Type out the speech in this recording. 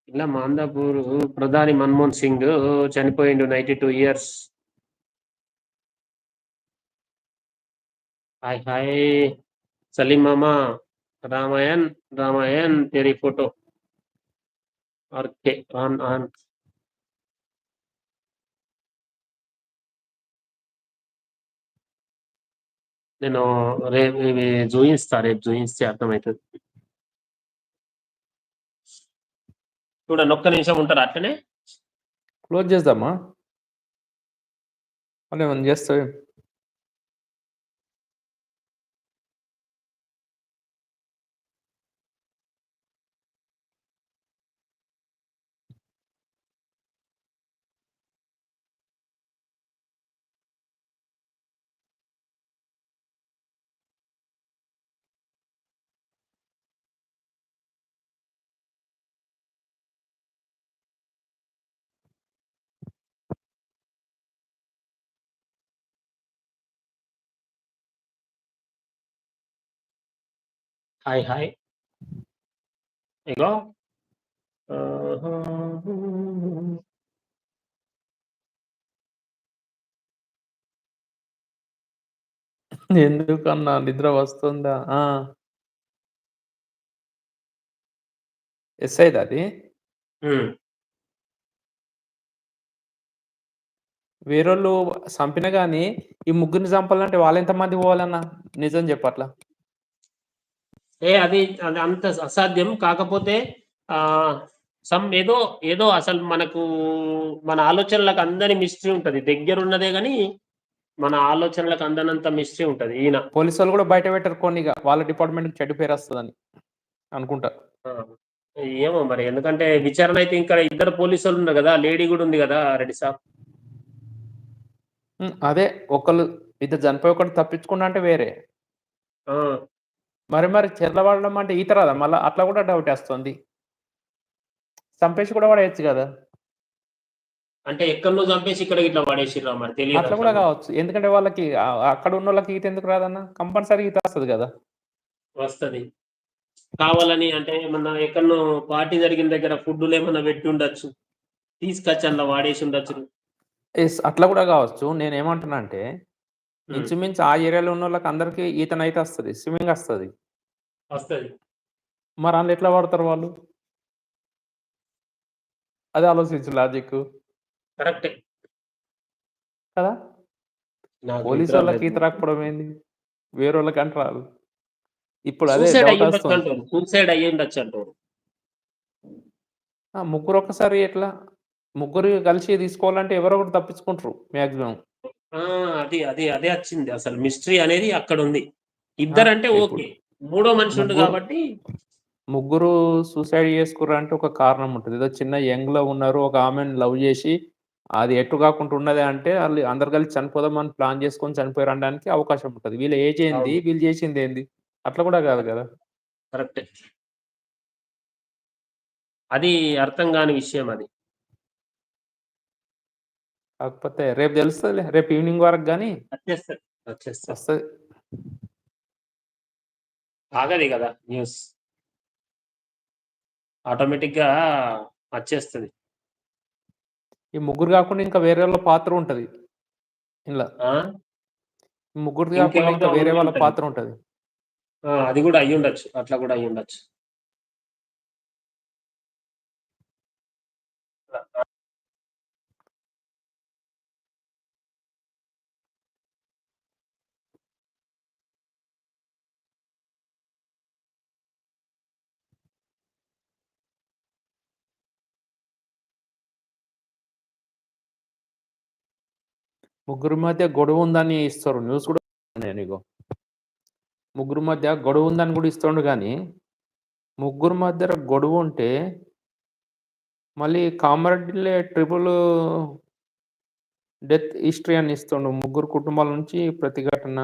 ఇలా మాందాపూర్ ప్రధాని మన్మోహన్ సింగ్ చనిపోయిండు 92 ఇయర్స్. హాయ్ హాయ్ సలీం మామా, రామాయణ్ రామాయణ్ तेरी फोटो ఓకే ఆన్ ఆన్. నేను రేపు ఇవి రేపు చూయిస్తే అర్థమవుతుంది. చూడండి, ఒక్క నిమిషం ఉంటారు అట్లనే. క్లోజ్ చేద్దామా? అలా ఏమన్నా చేస్తావే? హాయ్ హాయ్ ఇగో ఎందుకన్నా నిద్ర వస్తుందా? ఎస్ఐది అది. వేరోళ్ళు చంపిన గాని ఈ ముగ్గురిని చంపాలంటే వాళ్ళు ఎంతమంది పోవాలన్నా? నిజం చెప్పట్లా. అది అది అంత అసాధ్యం. కాకపోతే ఆ ఏదో ఏదో అసలు మనకు మన ఆలోచనలకు అందని మిస్టరీ ఉంటది. దగ్గర ఉన్నదే గాని మన ఆలోచనలకు అందనంత మిస్టరీ ఉంటది. ఈయన పోలీసు వాళ్ళు కూడా బయట పెట్టరు కొన్ని, వాళ్ళ డిపార్ట్మెంట్ చెడ్డు పేరు వస్తుందని అనుకుంటా. ఏమో మరి, ఎందుకంటే విచారణ అయితే ఇంకా ఇద్దరు పోలీసు వాళ్ళు ఉన్నారు కదా, లేడీ కూడా ఉంది కదా రెడ్డి సాబ్. అదే ఒకళ్ళు ఇద్దరు చనిపోయి ఒకటి తప్పించుకున్నా అంటే వేరే. మరి చెర్లవాడడం అంటే ఈత రాదా మళ్ళీ? అట్లా కూడా డౌట్ వేస్తుంది. చంపేసి కూడా పడేయచ్చు కదా. అంటే ఎక్కడో చంపేసి ఇక్కడ ఇట్లా పడేసిర్రా మరి తెలియదు. అట్లా కూడా కావచ్చు, ఎందుకంటే వాళ్ళకి అక్కడ ఉన్న వాళ్ళకి ఈత ఎందుకు రాదన్న? కంపల్సరీ ఈత వస్తుంది కదా. వస్తుంది కావాలని, అంటే ఏమన్నా ఎక్కడో పార్టీ జరిగిన దగ్గర ఫుడ్లు ఏమన్నా పెట్టి ఉండొచ్చు, తీసుకొచ్చి అందులో వాడేసి ఉండొచ్చు. అట్లా కూడా కావచ్చు. నేను ఏమంటున్నా అంటే ఇంచుమించు ఆ ఏరియాలో ఉన్న వాళ్ళకి అందరికి ఈతనైతే వస్తుంది, స్విమ్మింగ్ వస్తుంది. మరి అందులో ఎట్లా వాడతారు వాళ్ళు? అది ఆలోచించు లాజిక్. కరెక్టే కదా. పోలీసు వాళ్ళకి ఈత రాకపోవడం ఏంది, వేరే వాళ్ళకి అంటే రాదు. ఇప్పుడు అదే డౌట్ వస్తుంది. సూసైడ్ అయ్యి ఉండొచ్చు అంటారు. ముగ్గురు ఒక్కసారి ఎట్లా? ముగ్గురు కలిసి తీసుకోవాలంటే ఎవరో ఒకటి తప్పించుకుంటారు మాక్సిమం. అది అది అదే వచ్చింది అసలు మిస్టరీ అనేది అక్కడ ఉంది. ఇద్దరంటే ఓకే, మూడో మనిషి ఉంది కాబట్టి. ముగ్గురు సూసైడ్ చేసుకుర్రు అంటే ఒక కారణం ఉంటుంది. ఏదో చిన్న యంగ్ లో ఉన్నారు, ఒక ఆమెను లవ్ చేసి అది ఎటు కాకుండా ఉన్నది అంటే వాళ్ళు అందరు కలిసి చనిపోదామని ప్లాన్ చేసుకొని చనిపోయారు అనడానికి అవకాశం ఉంటుంది. వీళ్ళ ఏజ్ ఏంది, వీళ్ళు చేసింది ఏంది, అట్లా కూడా కాదు కదా. కరెక్ట్, అది అర్థం కాని విషయం అది. కాకపోతే రేపు తెలుస్తుంది, రేపు ఈవినింగ్ వరకు కానీ వస్తుంది. ఆగది కదా న్యూస్, ఆటోమేటిక్ గా వచ్చేస్తుంది. ఈ ముగ్గురు కాకుండా ఇంకా వేరే వాళ్ళ పాత్ర ఉంటది ఇలా. ముగ్గురు కాకుండా ఇంకా వేరే వాళ్ళ పాత్ర ఉంటది. అది కూడా అయ్యి ఉండొచ్చు, అట్లా కూడా అయ్యి ఉండొచ్చు. ముగ్గురు మధ్య గొడవ ఉందని ఇస్తారు న్యూస్ కూడా. నేను ముగ్గురు మధ్య గొడవ ఉందని కూడా ఇస్తుండు, కానీ ముగ్గురు మధ్య గొడవ ఉంటే మళ్ళీ కామారెడ్డిలో ట్రిపుల్ డెత్ హిస్టరీ అని ఇస్తుండు. ముగ్గురు కుటుంబాల నుంచి ప్రతిఘటన